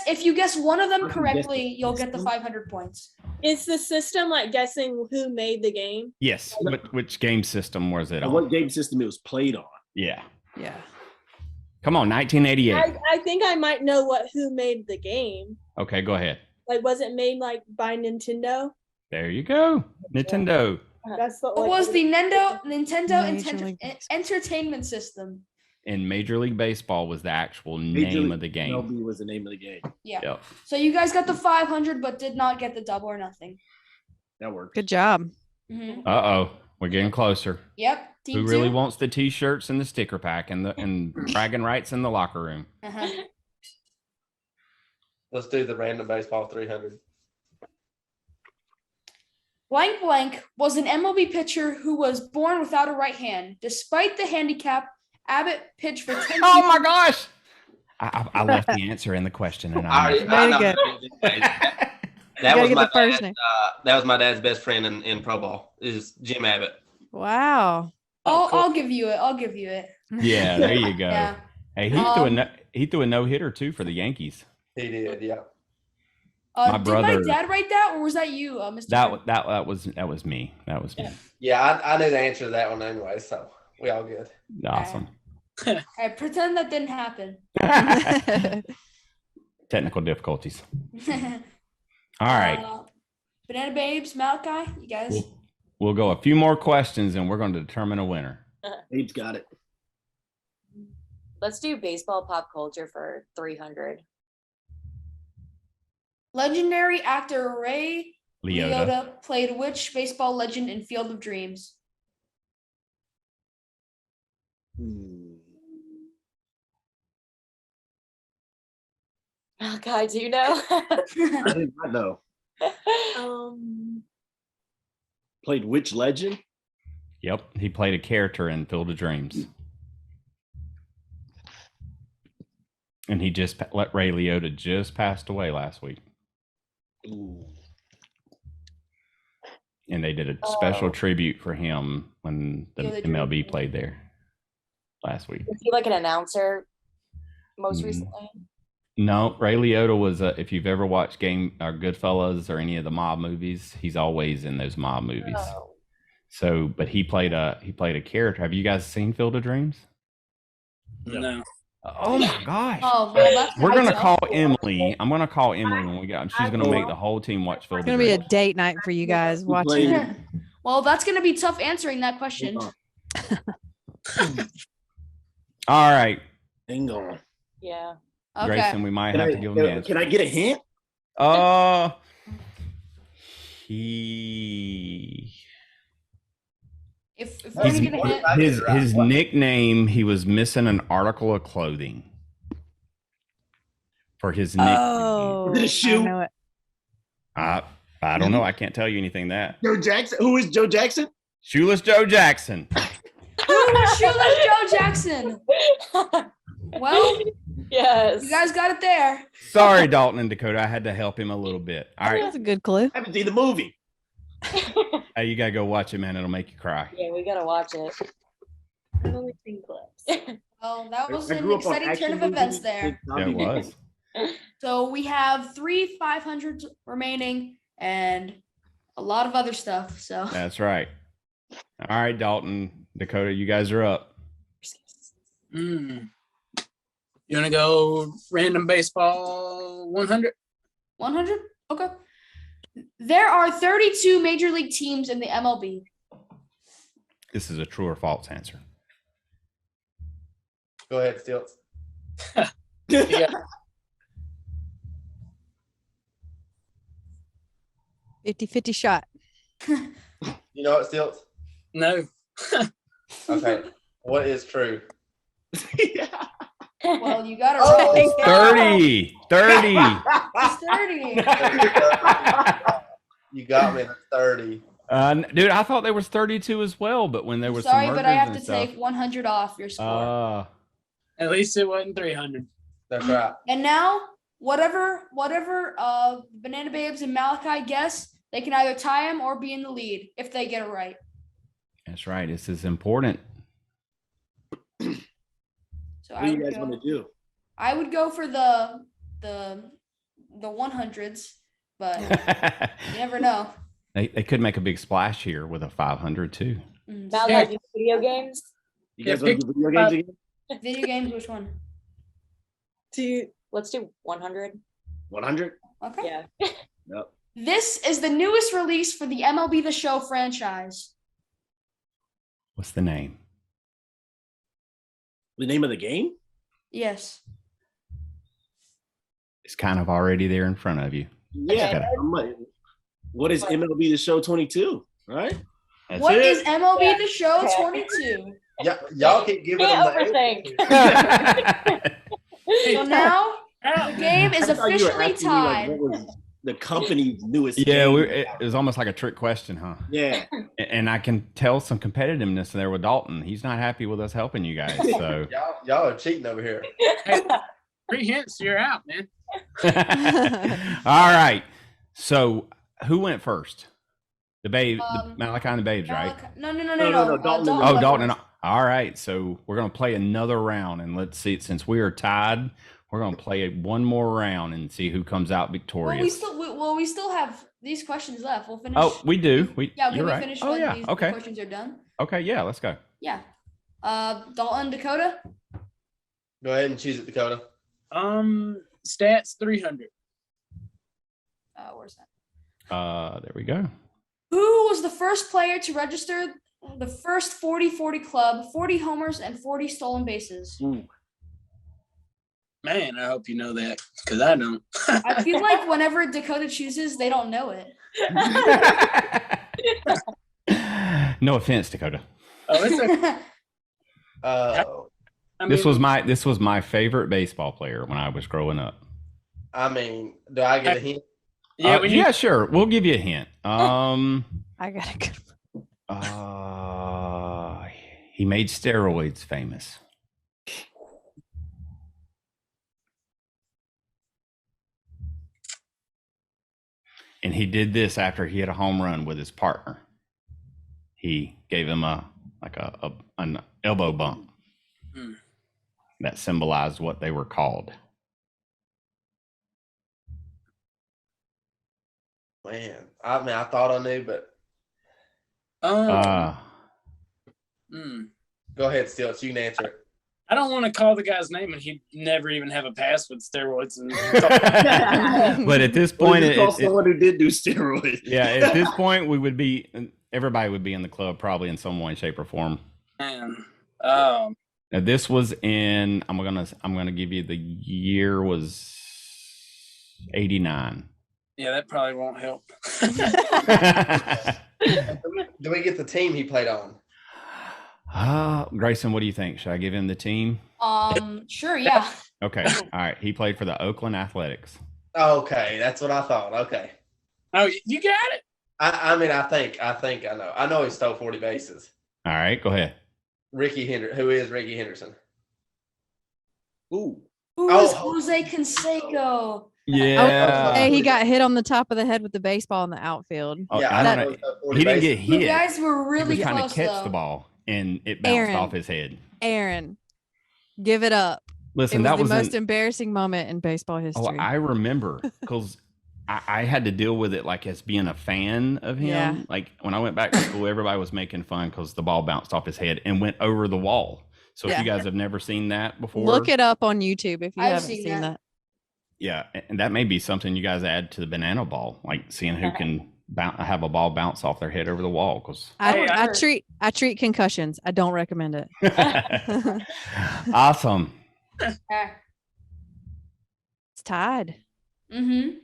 If you guess one of them correctly, you'll get the 500 points. Is the system guessing who made the game? Yes. Which game system was it on? What game system it was played on? Yeah. Yeah. Come on, 1988. I think I might know who made the game. Okay, go ahead. Was it made by Nintendo? There you go. Nintendo. That's what was the Nintendo Entertainment System. And Major League Baseball was the actual name of the game. MLB was the name of the game. Yeah. Yep. So you guys got the 500, but did not get the double or nothing. That worked. Good job. Mm-hmm. Uh-oh. We're getting closer. Yep. Who really wants the T-shirts and the sticker pack and bragging rights in the locker room? Uh-huh. Let's do the random baseball 300. Blank blank was an MLB pitcher who was born without a right hand. Despite the handicap, Abbott pitched for 10 Oh my gosh! I left the answer in the question, and I know. That was my dad's best friend in pro ball. Is Jim Abbott. Wow. I'll give you it. I'll give you it. Yeah, there you go. Yeah. Hey, he threw a no-hitter too for the Yankees. He did, yeah. My brother. Did my dad write that, or was that you, Mr. That was me. That was me. Yeah, I knew the answer to that one anyway, so we all good. Awesome. I pretend that didn't happen. Technical difficulties. All right. BananaBabes, Malachi, you guys. We'll go a few more questions, and we're going to determine a winner. Babe's got it. Let's do baseball pop culture for 300. Legendary actor Ray Liotta. Liotta played which baseball legend in Field of Dreams? Oh God, do you know? I did not know. Played which legend? Yep, he played a character in Field of Dreams. And he just let Ray Liotta just passed away last week. Ooh. And they did a special tribute for him when the MLB played there last week. Was he like an announcer most recently? No, Ray Liotta was, if you've ever watched Goodfellas or any of the mob movies, he's always in those mob movies. Oh. So, but he played a character. Have you guys seen Field of Dreams? No. Oh my gosh. Oh, well, that's We're going to call tough. Emily. I'm going to call Emily when we get, she's going to make the whole team watch Field It's of gonna be a Dreams. date night for you guys watching it. Well, that's going to be tough answering that question. All right. Bingo. Yeah. Okay. Grayson, we might have to give him an answer. Can I get a hint? If we're going to get a hint. His nickname, he was missing an article of clothing for his nickname. Oh, Is it a shoe? I know it. I don't know. I can't tell you anything that. Joe Jackson? Who is Joe Jackson? Shoeless Joe Jackson. Who was Shoeless Joe Jackson? Well, Yes. you guys got it there. Sorry, Dalton and Dakota. I had to help him a little bit. All right. That's a good clue. I haven't seen the movie. Hey, you got to go watch it, man. It'll make you cry. Yeah, we gotta watch it. I've only seen clips. Well, that was I an grew up on exciting action turn of events movies there. and Yeah, it zombie was. So we have 3 500s remaining and a lot of other stuff. So That's right. All right, Dalton, Dakota, you guys are up. You want to go random baseball 100? 100? Okay. There are 32 major league teams in the MLB. This is a true or false answer. Go ahead, Stilts. Yeah. 50-50 shot. You know what, Stilts? No. Okay. What is true? Well, you got it Oh, wrong. 30. 30. It's 30. You got me at 30. Dude, I thought there was 32 as well, but when there was Sorry, some but I have mergers to and take 100 off your score. stuff. At least it wasn't 300. That's right. And now, whatever Banana Babes and Malachi guess, they can either tie him or be in the lead if they get it right. That's right. This is important. So What do you guys want to do? I would go for the 100s, but you never know. They could make a big splash here with a 500 too. Now like video games. You guys Yeah, want to do video games again? Video games, which one? Let's do 100. 100? Okay. Yeah. Yep. This is the newest release for the MLB The Show franchise. What's the name? The name of the game? Yes. It's kind of already there in front of you. Yeah. What is MLB The Show 22? Right? That's What it. is MLB The Show Okay. 22? Yeah, y'all keep giving them Can't the overthink. So now the game is I thought you were officially asking me, like, tied. what was the company's newest Yeah, game? it was almost like a trick question, huh? Yeah. And I can tell some competitiveness there with Dalton. He's not happy with us helping you guys. So, y'all are cheating over here. 3 hints, you're out, man. all right. So, who went first? The babe, Um, Malachi and the babes, right? No. No, Dalton. Oh, went Dalton. first. All right. So we're gonna play another round, and let's see. Since we are tied, we're gonna play one more round and see who comes out Well, victorious. we still have these questions left. We'll finish. Oh, we do. yeah, can you're we right. finish Oh, when yeah. these Okay. questions are done? Okay. Yeah. Let's go. Yeah. Dalton, Dakota. Go ahead and choose it, Dakota. Stats 300. Where's that? There we go. Who was the first player to register the first 40-40 club, 40 homers, and 40 stolen bases? Ooh. Man, I hope you know that because I don't. I feel like whenever Dakota chooses, they don't know it. No offense, Dakota. Oh, it's okay. This was my favorite baseball player when I was growing up. I mean, do I get a hint? Yeah, sure. We'll give you a hint. I got a good He made steroids famous. And he did this after he had a home run with his partner. He gave him an elbow bump that symbolized what they were called. Man, I mean, I thought I knew, but go ahead, Stilts. You can answer it. I don't want to call the guy's name, and he'd never even have a pass with steroids. But at this point, someone who did do steroids. Yeah, at this point, everybody would be in the club probably in some way, shape, or form. Man, now this was in. I'm gonna give you the year was 89. Yeah, that probably won't help. Do we get the team he played on? Grayson, what do you think? Should I give him the team? Sure, yeah. Okay. All right. He played for the Oakland Athletics. Okay, that's what I thought. Okay. Oh, you got it. I mean, I think I know. I know he stole 40 bases. All right, go ahead. Who is Ricky Henderson? Who is Jose Canseco? Yeah. Hey, he got hit on the top of the head with the baseball in the outfield. Oh, yeah, I don't know. He didn't get hit. You guys were really trying close, to catch though. the ball, and it bounced off his head. Aaron, give it up. Listen, it was that was the most embarrassing moment in baseball history. Oh, I remember because I had to deal with it like as being a fan of him. Yeah. Like when I went back to school, everybody was making fun because the ball bounced off his head and went over the wall. So if you guys have never seen that before, look it up on YouTube if you I've haven't seen that. Yeah, and that may be something you guys add to the banana ball, like seeing who can have a ball bounce off their head over the wall. Because I treat concussions. I don't recommend it. Awesome. It's tied. Mm-hmm.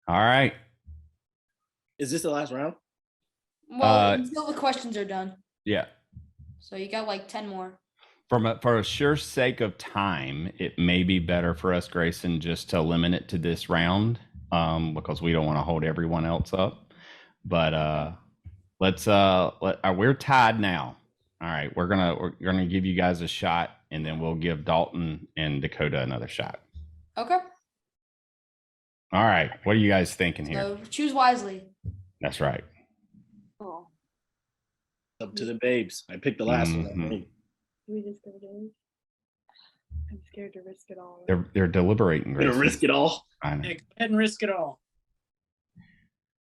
All right. Is this the last round? Well, until the questions are done. Yeah. So you got like 10 more. For a sure sake of time, it may be better for us, Grayson, just to limit it to this round, because we don't want to hold everyone else up. But we're tied now. All right, we're gonna give you guys a shot, and then we'll give Dalton and Dakota another shot. Okay. All right, what are you guys thinking here? So choose wisely. That's right. Oh. Up to the babes. I picked the last one. Do we just go to? I'm scared to risk it all. They're deliberating. Gonna risk it all. I know. Yeah, go ahead and risk it all.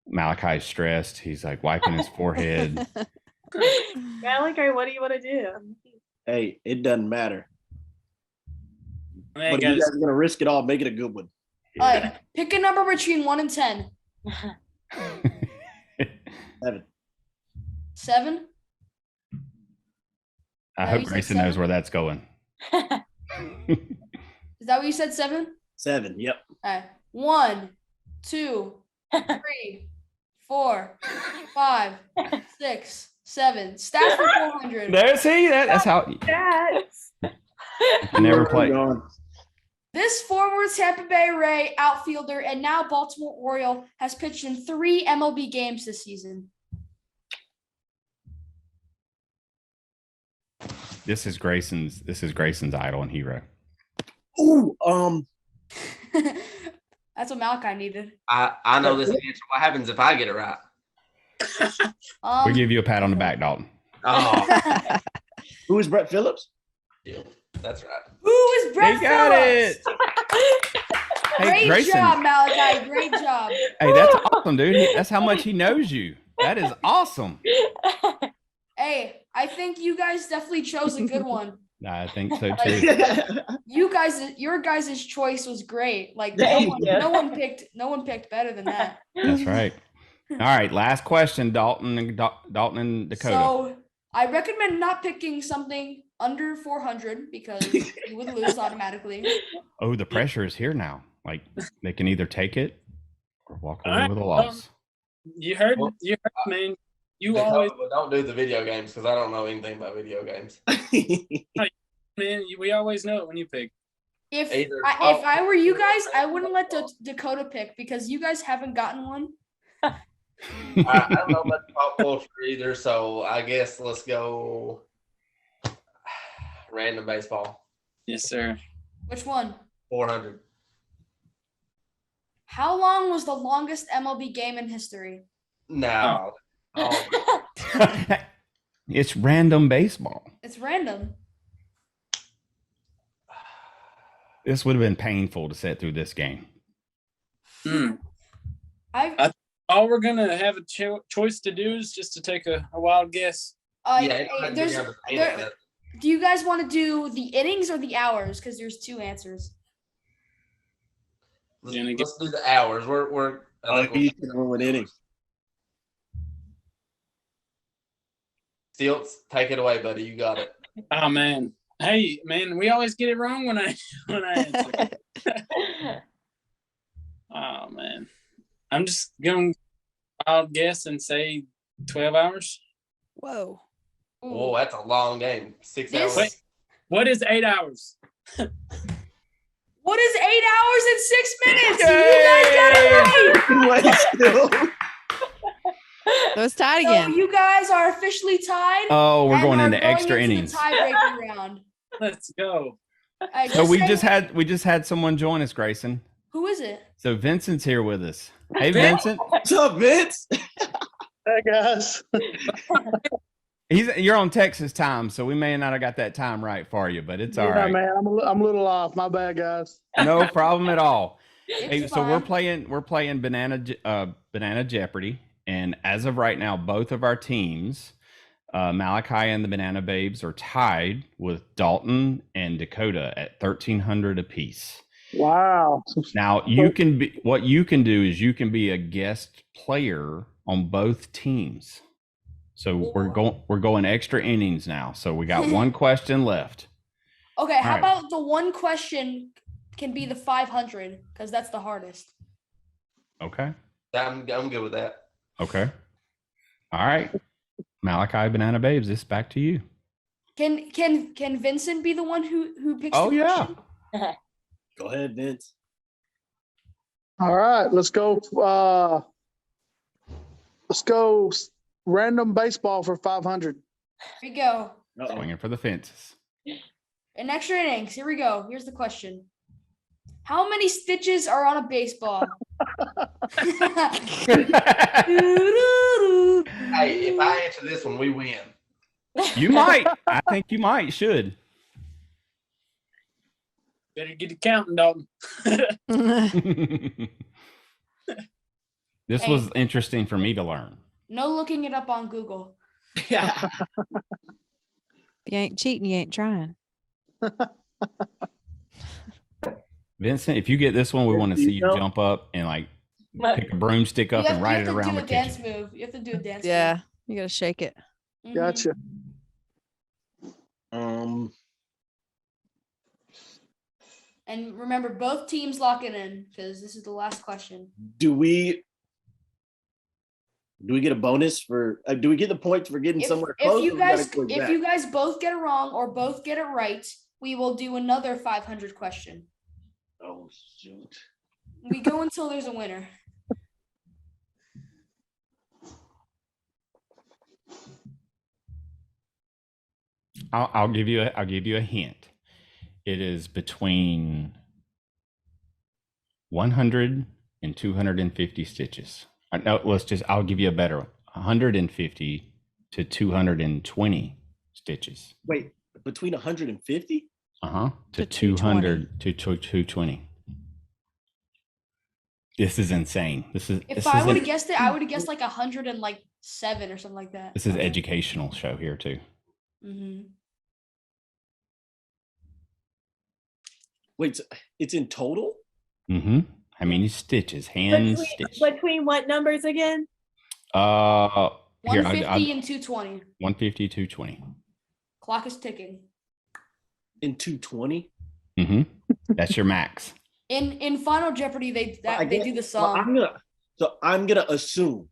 Malachi's stressed. He's like wiping his forehead. Malachi, what do you want to do? Hey, it doesn't matter. Man, but if you guys are gonna risk it all, make it a good one. Yeah. All right, pick a number between 1 and 10. 7. 7? I hope Grayson knows where that's going. Is that what you said? 7? 7. Yep. All right. 1, 2, 3, 4, 5, 6, 7. Stats for 400. That's how. Yes. Never play. This former Tampa Bay Ray outfielder and now Baltimore Oriole has pitched in 3 MLB games this season. This is Grayson's idol and hero. Ooh, That's what Malachi needed. I know this answer. What happens if I get it right? We'll give you a pat on the back, Dalton. Oh, who is Brett Phillips? yeah, that's right. Who is Brett He got Phillips? Hey, Great Grayson. job, Malachi. Great job. Hey, that's awesome, dude. That's how much he knows you. That is awesome. Hey, I think you guys definitely chose a good one. I think so too. Your guys' choice was great. Like no one picked better than that. That's right. All right, last question, Dalton and Dakota. So I recommend not picking something under 400 because you would lose automatically. Oh, the pressure is here now. Like they can either take it or walk away Alright, with a loss. You heard, Well, man. You Dakota, always, but don't do the video games because I don't know anything about video games. man. We always know it when you pick. If Either- I were you guys, I wouldn't let Dakota pick because you guys haven't gotten one. I don't know about pop culture either, so I guess let's go random baseball. Yes, sir. Which one? 400. How long was the longest MLB game in history? No. Oh, It's random baseball. It's random. This would have been painful to sit through this game. All we're gonna have a choice to do is just to take a wild guess. Do you guys want to do the innings or the hours? Because there's two answers. Let's do the hours. We're with innings. Stilts, take it away, buddy. You got it. Oh man. Hey man, we always get it wrong when I answer. Oh man. I'm just going wild guess and say 12 hours. Whoa. Oh, that's a long game. 6 hours. Wait, what is 8 hours? What is 8 hours and 6 minutes? You guys got it right. So it's tied So again. you guys are officially tied. Oh, we're and going are into extra into innings. the tiebreaker round. Let's go. So we just had someone join us, Grayson. Who is it? So Vincent's here with us. Hey, Vincent. What's up, Vince? Hey guys. You're on Texas time, so we may not have got that time right for you, but it's all right. Man, I'm a little off. My bad, guys. No problem at all. Hey, It's so we're fine. playing Banana Jeopardy, and as of right now, both of our teams, Malachi and the BananaBabes, are tied with Dalton and Dakota at 1,300 apiece. Wow. Now what you can do is you can be a guest player on both teams. So we're going extra innings now. So we got one question left. Okay, All how right. about the one question can be the 500 because that's the hardest. Okay. I'm good with that. Okay. All right. Malachi BananaBabes, this is back to you. Can Vincent be the one who picks Oh the yeah. question? Go ahead, Vince. All right, let's go. Let's go random baseball for 500. Here we go. Swinging for the fences. In extra innings, here we go. Here's the question. How many stitches are on a baseball? Hey, if I answer this one, we win. You might. I think you might. Should. Better get it counting, Dalton. This Hey. was interesting for me to learn. No looking it up on Google. Yeah. If you ain't cheating, you ain't trying. Vincent, if you get this one, we want to see you jump up and like pick a broomstick up and ride it around the You have to do a kitchen. dance move. You have to do a dance Yeah, you gotta shake it. move. Mhm. Gotcha. And remember, both teams lock it in because this is the last question. Do we get a bonus for? Do we get the points for getting somewhere close? If you or we gotta guys go if back? you guys both get it wrong or both get it right, we will do another 500 question. Oh shoot! We go until there's a winner. I'll give you a hint. It is between 100 and 250 stitches. No, I'll give you a better one. 150 to 220 stitches. Wait, between 150? To 200 to 220. This is insane. If I would have guessed it, I would have guessed like 107 or something like that. This is educational show here too. Mm-hmm. Wait, so it's in total? Mm-hmm. How many stitches? Hand stitch. Between what numbers again? Here, 150 and 220. 150, 220. Clock is ticking. in 220. That's your max. In Final Jeopardy, they do the sum. I'm gonna assume.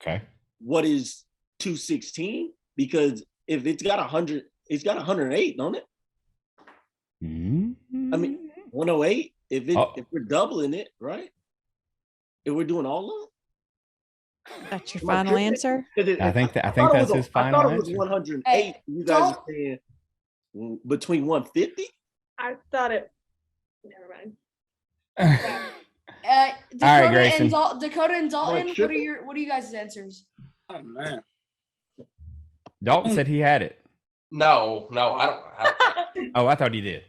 Okay. What is 216? Because if it's got 100, it's got 108, don't it? I mean, 108. If we're doubling it, right? If we're doing all of them. That's your final answer? I think that's his final answer. I thought it was 108. You guys are saying between 150? I thought it. Never mind. Dakota and Dalton. What are you guys' answers? Oh man. Dalton said he had it. No, I don't. Oh, I thought he did.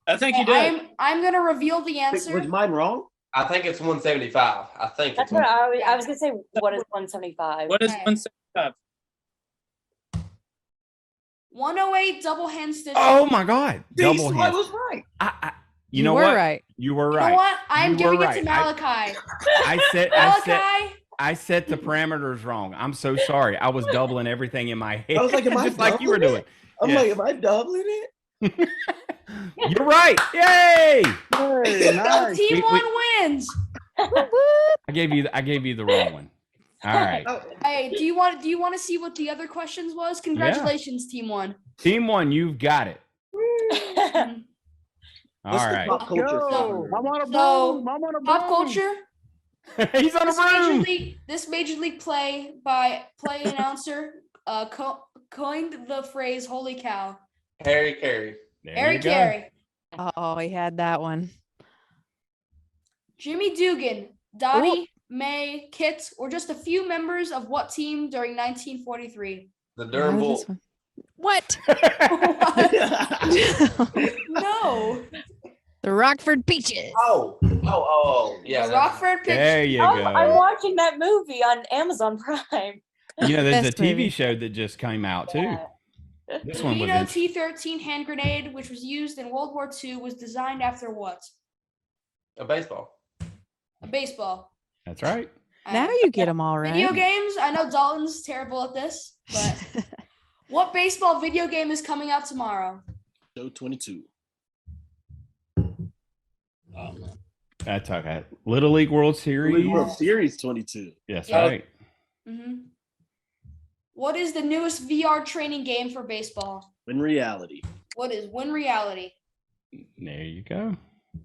I think he did. I'm gonna reveal the answer. Was mine wrong? I think it's 175. I think That's what I was gonna say. What is 175? What is 175? 108 double hand stitch. Oh my God! Double hand. I was right. You know what? Right. You were You right. know what? I'm giving it to right. Malachi. I set the parameters wrong. I'm so sorry. I was doubling everything in my head. I was like, am I just like you were doing. I'm like, am I doubling it? You're right. Yay! Hey, nice. Team one wins. I gave you the wrong one. All right. Hey, do you want to see what the other questions was? Congratulations, Team One. Team one, you've got it. All right. Pop culture. I'm on a boom. I'm on a Pop boom. culture. He's on a broom. This Major League play announcer coined the phrase "Holy cow." Harry Carey. Harry Carey. Oh, he had that one. Jimmy Dugan, Dottie, May, Kit, or just a few members of what team during 1943? The Durham Bulls. What? No. The Rockford Peaches. Oh, yeah. The Rockford Peaches. There you go. I'm watching that movie on Amazon Prime. You know, there's a Best TV movie. show that just came out too. Yeah. This one was T-13 hand grenade, which was used in World War II, was designed after what? A baseball. A baseball. That's right. Now you get them all right. Video games. I know Dalton's terrible at this, but what baseball video game is coming out tomorrow? Show 22. That's okay. Little League World Series. Little League World Series 22. Yes, Yeah. right. Mm-hmm. What is the newest VR training game for baseball? Win Reality. What is Win Reality? There you go.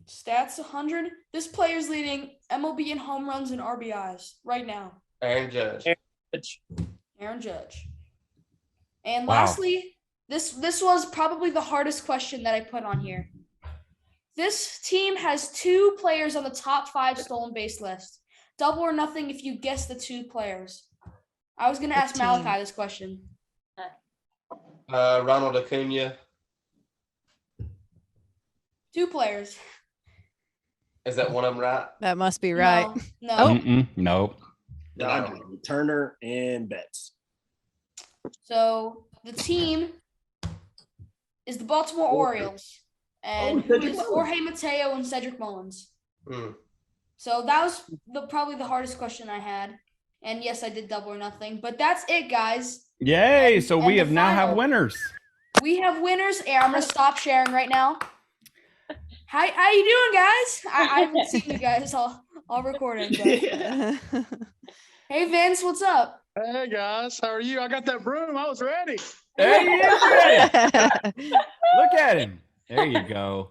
Stats 100. This player's leading MLB in home runs and RBIs right now. Aaron Judge. Aaron Judge. And Wow. lastly, this was probably the hardest question that I put on here. This team has 2 players on the top 5 stolen base list. Double or nothing if you guess the 2 players. I was going to ask Malachi this question. Ronald Acuna. 2 players. Is that one of them right? That must be right. No. Nope. Turner and Betts. So the team is the Baltimore Orioles. And who Cedric is Mullins. Jorge Mateo and Cedric Mullins. So that was probably the hardest question I had. And yes, I did double or nothing. But that's it, guys. Yay! So And we the have now have final. winners. We have winners. Hey, I'm gonna stop sharing right now. How you doing, guys? I haven't seen you guys all recording. But... Hey, Vince, what's up? Hey guys, how are you? I got that broom. I was ready. There he is. Ready. Look at him. There you go.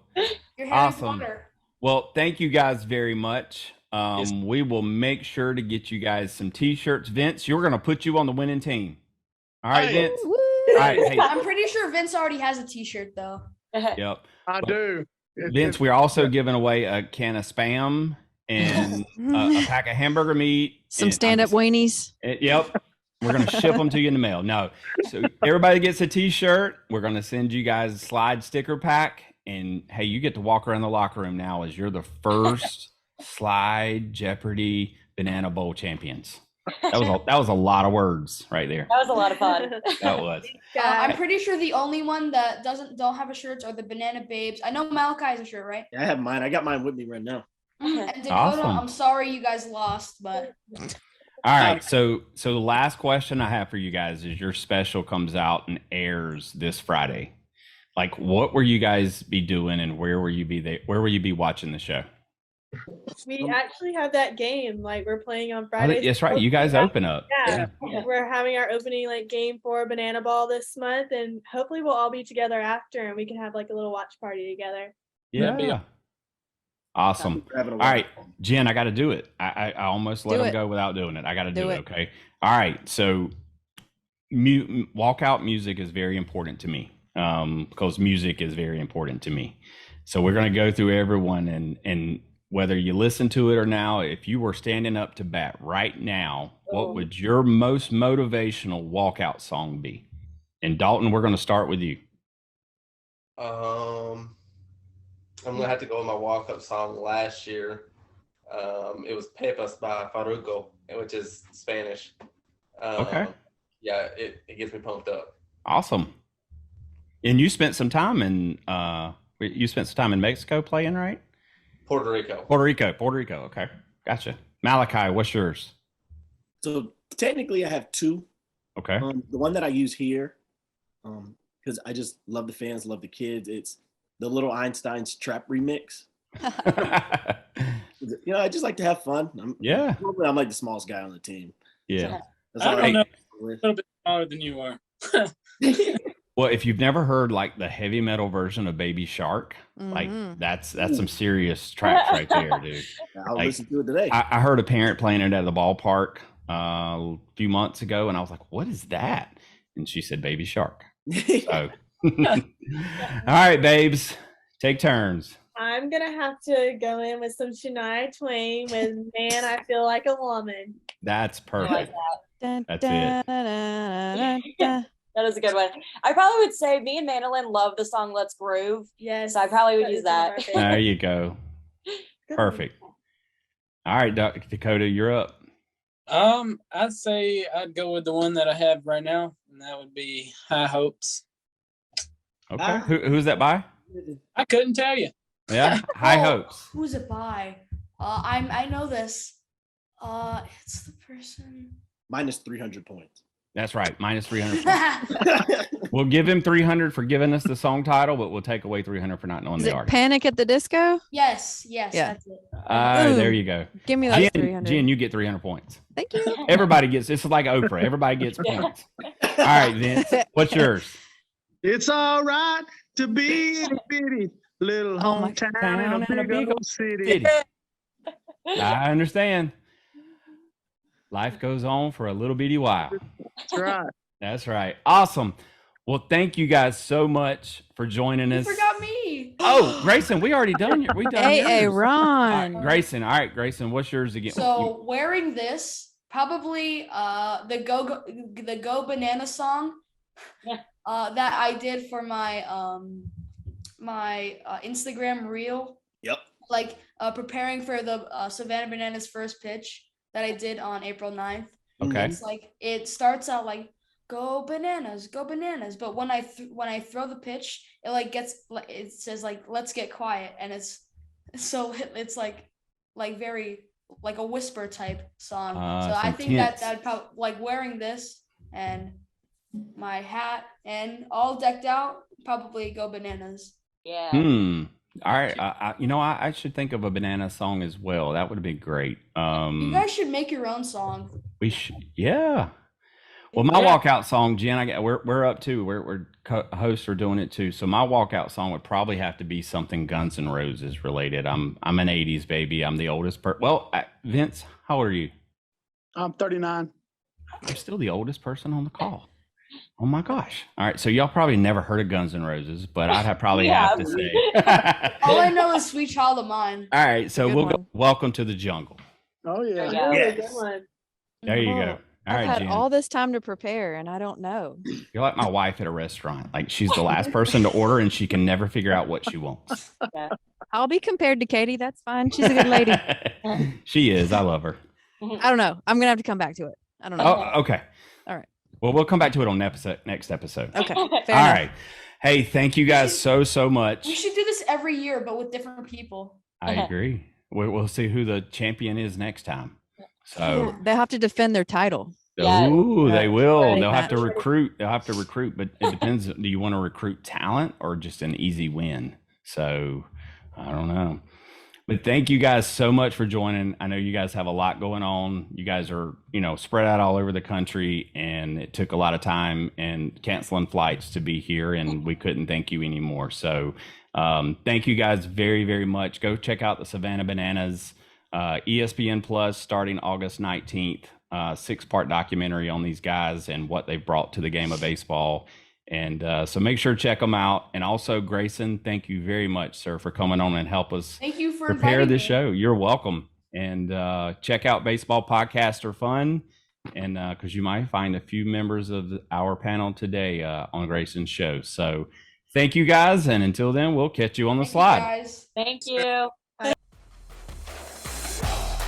Your hair is Awesome. water. Well, thank you guys very much. We will make sure to get you guys some T-shirts. Vince, you're going to put you on the winning team. All right, Hey. Vince. All right. Hey, I'm pretty sure Vince already has a T-shirt though. yep. I do. Vince, we're also giving away a can of Spam and a pack of hamburger meat. Some and stand-up weenies. Yep. We're going to ship them to you in the mail. No. So everybody gets a T-shirt. We're going to send you guys a slide sticker pack. And hey, you get to walk around the locker room now as you're the first Slide Jeopardy Banana Bowl champions. That was a lot of words right there. That was a lot of fun. That was. I'm pretty sure the only one that don't have a shirt are the BananaBabes. I know Malachi has a shirt, right? Yeah, I have mine. I got mine with me right now. And Dakota, Awesome. I'm sorry you guys lost, but All right. So the last question I have for you guys is your special comes out and airs this Friday. like what will you guys be doing and where will you be there? Where will you be watching the show? We actually have that game. Like we're playing on Friday. That's right. You guys open up. Yeah. We're having our opening like game for Banana Ball this month, and hopefully we'll all be together after, and we can have like a little watch party together. Yeah. Awesome. All right, Jen, I got to do it. I almost let him go without doing it. I got to do it. Okay. All right. So walkout music is very important to me because music is very important to me. So we're going to go through everyone and whether you listen to it or now, if you were standing up to bat right now, what would your most motivational walkout song be? And Dalton, we're going to start with you. I'm gonna have to go with my walk-up song last year. It was Pepas by Farruko, which is Spanish. Okay. Yeah, it gets me pumped up. Awesome. And you spent some time in Mexico playing, right? Puerto Rico. Okay, gotcha. Malachi, what's yours? So technically, I have two. Okay. The one that I use here, because I just love the fans, love the kids. It's the Little Einstein's Trap remix. I just like to have fun. I'm like the smallest guy on the team. Yeah. So I don't know. A little bit smaller than you are. Well, if you've never heard like the heavy metal version of Baby Shark, like that's some serious tracks right there, dude. I'll listen to it today. I heard a parent playing it at the ballpark a few months ago, and I was like, "What is that?" And she said, "Baby Shark." So, all right, babes, take turns. I'm gonna have to go in with some Shania Twain with "Man, I Feel Like a Woman." That's perfect. That's it. That is a good one. I probably would say me and Mandolin love the song Let's Groove. Yes. So I probably would use that. There you go. Perfect. All right, Dakota, you're up. I'd say I'd go with the one that I have right now, and that would be High Hopes. Okay. Who's that by? I couldn't tell you. Yeah, High Hopes. Who's it by? I know this. It's the person. Minus 300 points. That's right. Minus 300 points. We'll give him 300 for giving us the song title, but we'll take away 300 for not knowing the artist. Panic at the Disco? Yes, Yeah. that's it. There you go. Give me those 300. Jen, you get 300 points. Thank you. Everybody gets, it's like Oprah. Everybody gets points. All right, Vince, what's yours? It's all right to be in a bitty little hometown in a big old city. I understand. Life goes on for a little bitty while. That's right. That's right. Awesome. Well, thank you guys so much for joining us. You forgot me. Oh, Grayson, we already done your. We done Hey, yours. Ron. All right, Grayson, what's yours again? So wearing this, probably the Go Banana song that I did for my my Instagram reel. Yep. Like preparing for the Savannah Bananas first pitch that I did on April 9th. Okay. It's like it starts out like go bananas, but when I throw the pitch, it like it says like let's get quiet, and it's like very like a whisper type song. So I think that probably like wearing this and my hat and all decked out, probably Go Bananas. Yeah. All right, I should think of a banana song as well. That would be great. You guys should make your own song. We should, yeah. Well, my walkout song, Jen, we're up too. We're hosts are doing it too. So my walkout song would probably have to be something Guns N' Roses related. I'm an '80s baby. I'm the oldest Vince, how old are you? I'm 39. You're still the oldest person on the call. Oh my gosh. All right. So y'all probably never heard of Guns N' Roses, but I'd probably have to say. All I know is Sweet Child of Mine. All right. So we'll go Welcome to the Jungle. Oh, yeah. Yes. Good one. There you go. All I've right, had Jen. all this time to prepare, and I don't know. You're like my wife at a restaurant. Like she's the last person to order, and she can never figure out what she wants. I'll be compared to Katie. That's fine. She's a good lady. She is. I love her. I don't know. I'm going to have to come back to it. I don't know. Oh, okay. All right. Well, we'll come back to it on next episode. Okay. All Fair enough. right. Hey, thank you guys so much. We should do this every year, but with different people. I agree. We'll see who the champion is next time. So They'll have to defend their title. Yeah. Ooh, they will. Pretty They'll have to much. recruit. They'll have to recruit, but it depends. Do you want to recruit talent or just an easy win? So I don't know. But thank you guys so much for joining. I know you guys have a lot going on. You guys are, spread out all over the country, and it took a lot of time and canceling flights to be here, and we couldn't thank you anymore. So thank you guys very, very much. Go check out the Savannah Bananas ESPN Plus starting August 19th. 6-part documentary on these guys and what they've brought to the game of baseball. And so make sure to check them out. And also, Grayson, thank you very much, sir, for coming on and help us Thank you for prepare inviting this me. show. You're welcome. And check out Baseball Podcasts Are Fun. And because you might find a few members of our panel today on Grayson's show. So thank you guys. And until then, we'll catch you on the slide. Guys. Thank you.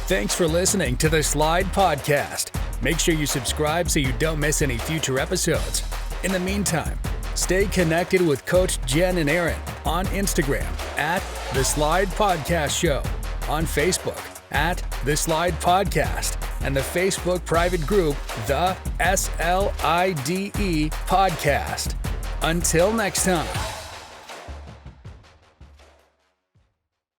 Thanks for listening to the S.L.I.D.E podcast. Make sure you subscribe so you don't miss any future episodes. In the meantime, stay connected with Coach Jen and Aaron on Instagram at the S.L.I.D.E Podcast Show, on Facebook at the S.L.I.D.E Podcast, and the Facebook private group, the S.L.I.D.E Podcast. Until next time.